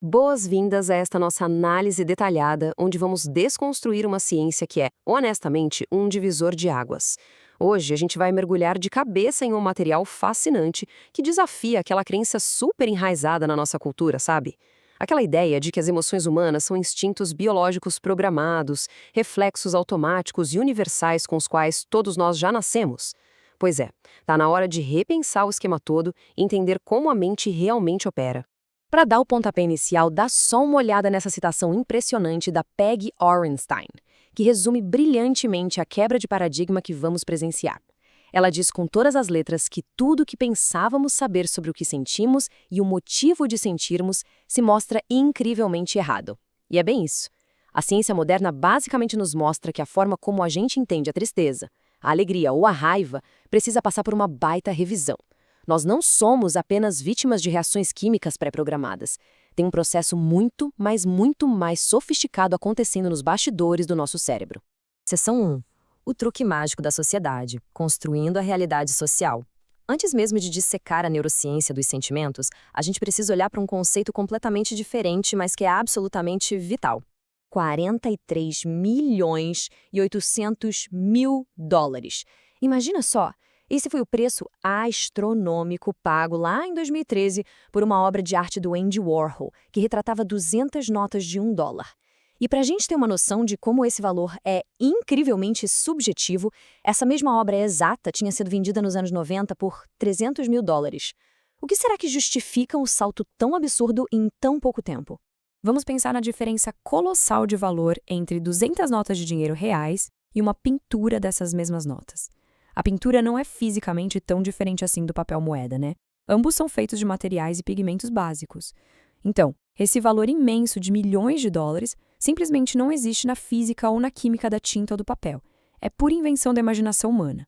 Boas-vindas a esta nossa análise detalhada, onde vamos desconstruir uma ciência que é, honestamente, um divisor de águas. Hoje a gente vai mergulhar de cabeça em um material fascinante que desafia aquela crença super enraizada na nossa cultura, sabe? Aquela ideia de que as emoções humanas são instintos biológicos programados, reflexos automáticos e universais com os quais todos nós já nascemos. Pois é, tá na hora de repensar o esquema todo e entender como a mente realmente opera. Para dar o pontapé inicial, dá só uma olhada nessa citação impressionante da Peggy Orenstein, que resume brilhantemente a quebra de paradigma que vamos presenciar. Ela diz com todas as letras que tudo o que pensávamos saber sobre o que sentimos e o motivo de sentirmos se mostra incrivelmente errado. E é bem isso. A ciência moderna basicamente nos mostra que a forma como a gente entende a tristeza, a alegria ou a raiva precisa passar por uma baita revisão. Nós não somos apenas vítimas de reações químicas pré-programadas. Tem um processo muito, mas muito mais sofisticado acontecendo nos bastidores do nosso cérebro. Seção 1. O truque mágico da sociedade, construindo a realidade social. Antes mesmo de dissecar a neurociência dos sentimentos, a gente precisa olhar para um conceito completamente diferente, mas que é absolutamente vital. 43 milhões e 800 mil dólares. Imagina só! Esse foi o preço astronômico pago lá em 2013 por uma obra de arte do Andy Warhol, que retratava 200 notas de $1. E para a gente ter uma noção de como esse valor é incrivelmente subjetivo, essa mesma obra exata tinha sido vendida nos anos 90 por 300 mil dólares. O que será que justifica um salto tão absurdo em tão pouco tempo? Vamos pensar na diferença colossal de valor entre 200 notas de dinheiro reais e uma pintura dessas mesmas notas. A pintura não é fisicamente tão diferente assim do papel moeda, né? Ambos são feitos de materiais e pigmentos básicos. Então, esse valor imenso de milhões de dólares simplesmente não existe na física ou na química da tinta ou do papel. É pura invenção da imaginação humana.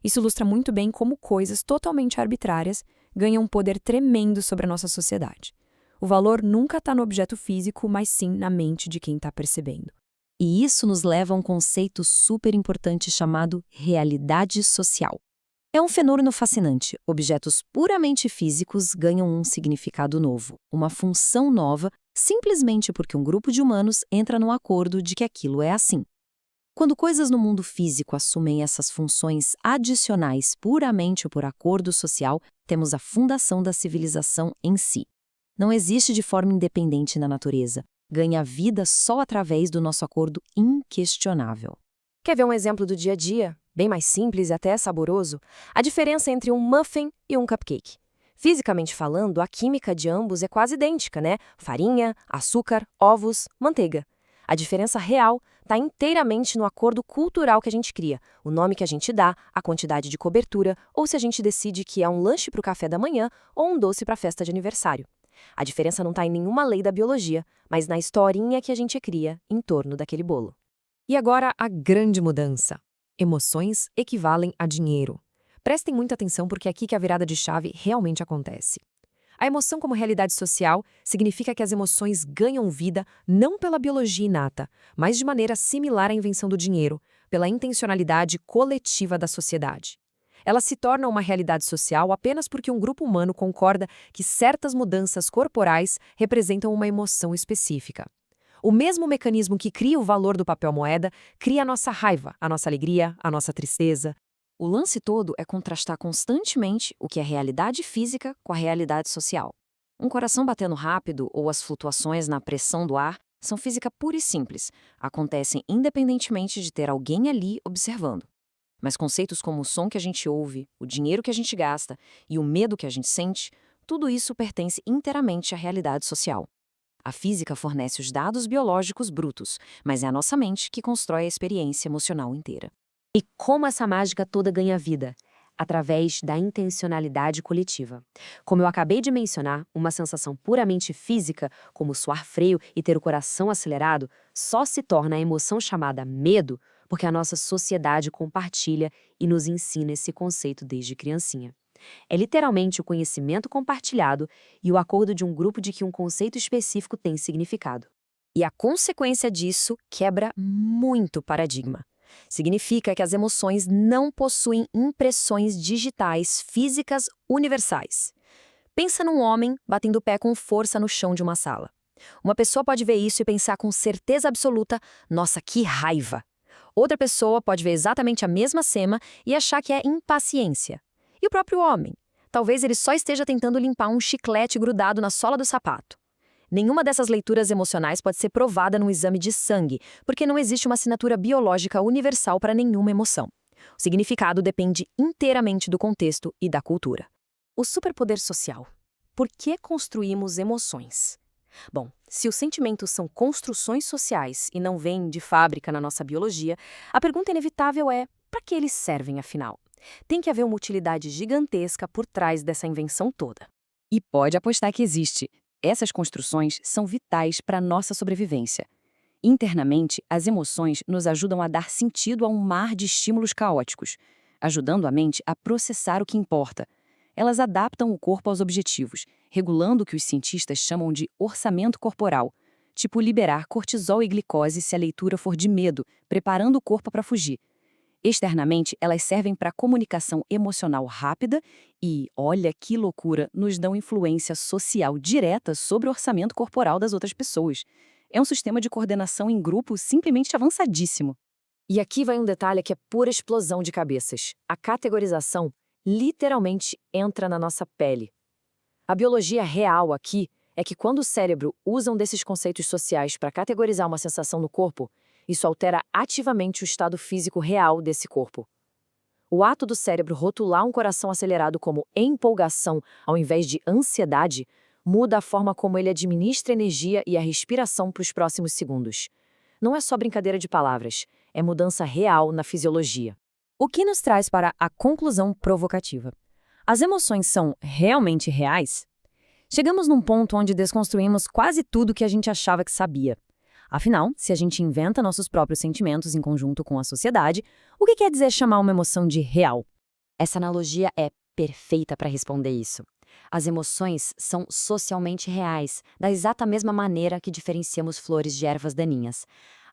Isso ilustra muito bem como coisas totalmente arbitrárias ganham um poder tremendo sobre a nossa sociedade. O valor nunca está no objeto físico, mas sim na mente de quem está percebendo. E isso nos leva a um conceito super importante chamado realidade social. É um fenômeno fascinante. Objetos puramente físicos ganham um significado novo, uma função nova, simplesmente porque um grupo de humanos entra num acordo de que aquilo é assim. Quando coisas no mundo físico assumem essas funções adicionais puramente por acordo social, temos a fundação da civilização em si. Não existe de forma independente na natureza. Ganha vida só através do nosso acordo inquestionável. Quer ver um exemplo do dia a dia, bem mais simples e até saboroso? A diferença entre um muffin e um cupcake. Fisicamente falando, a química de ambos é quase idêntica, né? Farinha, açúcar, ovos, manteiga. A diferença real está inteiramente no acordo cultural que a gente cria, o nome que a gente dá, a quantidade de cobertura, ou se a gente decide que é um lanche para o café da manhã ou um doce para a festa de aniversário. A diferença não está em nenhuma lei da biologia, mas na historinha que a gente cria em torno daquele bolo. E agora a grande mudança. Emoções equivalem a dinheiro. Prestem muita atenção porque é aqui que a virada de chave realmente acontece. A emoção como realidade social significa que as emoções ganham vida não pela biologia inata, mas de maneira similar à invenção do dinheiro, pela intencionalidade coletiva da sociedade. Elas se tornam uma realidade social apenas porque um grupo humano concorda que certas mudanças corporais representam uma emoção específica. O mesmo mecanismo que cria o valor do papel moeda cria a nossa raiva, a nossa alegria, a nossa tristeza. O lance todo é contrastar constantemente o que é realidade física com a realidade social. Um coração batendo rápido ou as flutuações na pressão do ar são física pura e simples, acontecem independentemente de ter alguém ali observando. Mas conceitos como o som que a gente ouve, o dinheiro que a gente gasta e o medo que a gente sente, tudo isso pertence inteiramente à realidade social. A física fornece os dados biológicos brutos, mas é a nossa mente que constrói a experiência emocional inteira. E como essa mágica toda ganha vida? Através da intencionalidade coletiva. Como eu acabei de mencionar, uma sensação puramente física, como suar frio e ter o coração acelerado, só se torna a emoção chamada medo porque a nossa sociedade compartilha e nos ensina esse conceito desde criancinha. É literalmente o conhecimento compartilhado e o acordo de um grupo de que um conceito específico tem significado. E a consequência disso quebra muito o paradigma. Significa que as emoções não possuem impressões digitais físicas universais. Pensa num homem batendo o pé com força no chão de uma sala. Uma pessoa pode ver isso e pensar com certeza absoluta: nossa, que raiva! Outra pessoa pode ver exatamente a mesma cena e achar que é impaciência. E o próprio homem? Talvez ele só esteja tentando limpar um chiclete grudado na sola do sapato. Nenhuma dessas leituras emocionais pode ser provada num exame de sangue, porque não existe uma assinatura biológica universal para nenhuma emoção. O significado depende inteiramente do contexto e da cultura. O superpoder social. Por que construímos emoções? Bom, se os sentimentos são construções sociais e não vêm de fábrica na nossa biologia, a pergunta inevitável é: para que eles servem afinal? Tem que haver uma utilidade gigantesca por trás dessa invenção toda. E pode apostar que existe. Essas construções são vitais para a nossa sobrevivência. Internamente, as emoções nos ajudam a dar sentido a um mar de estímulos caóticos, ajudando a mente a processar o que importa. Elas adaptam o corpo aos objetivos, regulando o que os cientistas chamam de orçamento corporal, tipo liberar cortisol e glicose se a leitura for de medo, preparando o corpo para fugir. Externamente, elas servem para comunicação emocional rápida e, olha que loucura, nos dão influência social direta sobre o orçamento corporal das outras pessoas. É um sistema de coordenação em grupo simplesmente avançadíssimo. E aqui vai um detalhe que é pura explosão de cabeças. A categorização literalmente entra na nossa pele. A biologia real aqui é que quando o cérebro usa um desses conceitos sociais para categorizar uma sensação no corpo, isso altera ativamente o estado físico real desse corpo. O ato do cérebro rotular um coração acelerado como empolgação ao invés de ansiedade muda a forma como ele administra a energia e a respiração para os próximos segundos. Não é só brincadeira de palavras, é mudança real na fisiologia. O que nos traz para a conclusão provocativa. As emoções são realmente reais? Chegamos num ponto onde desconstruímos quase tudo que a gente achava que sabia. Afinal, se a gente inventa nossos próprios sentimentos em conjunto com a sociedade, o que quer dizer chamar uma emoção de real? Essa analogia é perfeita para responder isso. As emoções são socialmente reais, da exata mesma maneira que diferenciamos flores de ervas daninhas.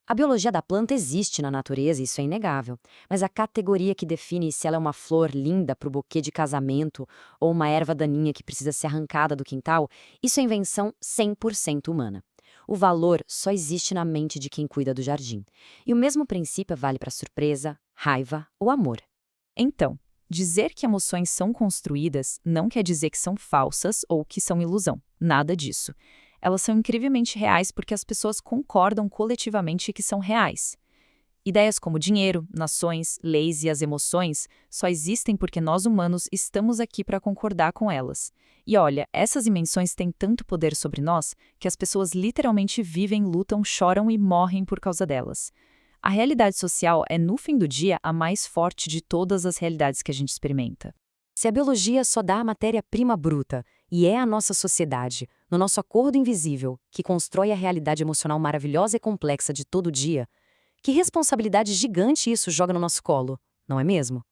A biologia da planta existe na natureza, isso é inegável, mas a categoria que define se ela é uma flor linda para o buquê de casamento ou uma erva daninha que precisa ser arrancada do quintal, isso é invenção 100% humana. O valor só existe na mente de quem cuida do jardim. E o mesmo princípio vale para surpresa, raiva ou amor. Então, dizer que emoções são construídas não quer dizer que são falsas ou que são ilusão. Nada disso. Elas são incrivelmente reais porque as pessoas concordam coletivamente que são reais. Ideias como dinheiro, nações, leis e as emoções só existem porque nós humanos estamos aqui para concordar com elas. E olha, essas dimensões têm tanto poder sobre nós que as pessoas literalmente vivem, lutam, choram e morrem por causa delas. A realidade social é, no fim do dia, a mais forte de todas as realidades que a gente experimenta. Se a biologia só dá a matéria-prima bruta, e é a nossa sociedade, no nosso acordo invisível, que constrói a realidade emocional maravilhosa e complexa de todo dia, que responsabilidade gigante isso joga no nosso colo, não é mesmo?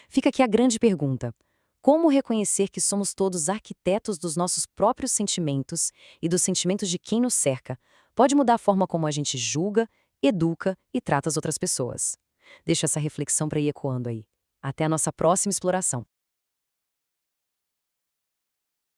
Fica aqui a grande pergunta: como reconhecer que somos todos arquitetos dos nossos próprios sentimentos e dos sentimentos de quem nos cerca? Pode mudar a forma como a gente julga, educa e trata as outras pessoas. Deixa essa reflexão para ir ecoando aí. Até a nossa próxima exploração.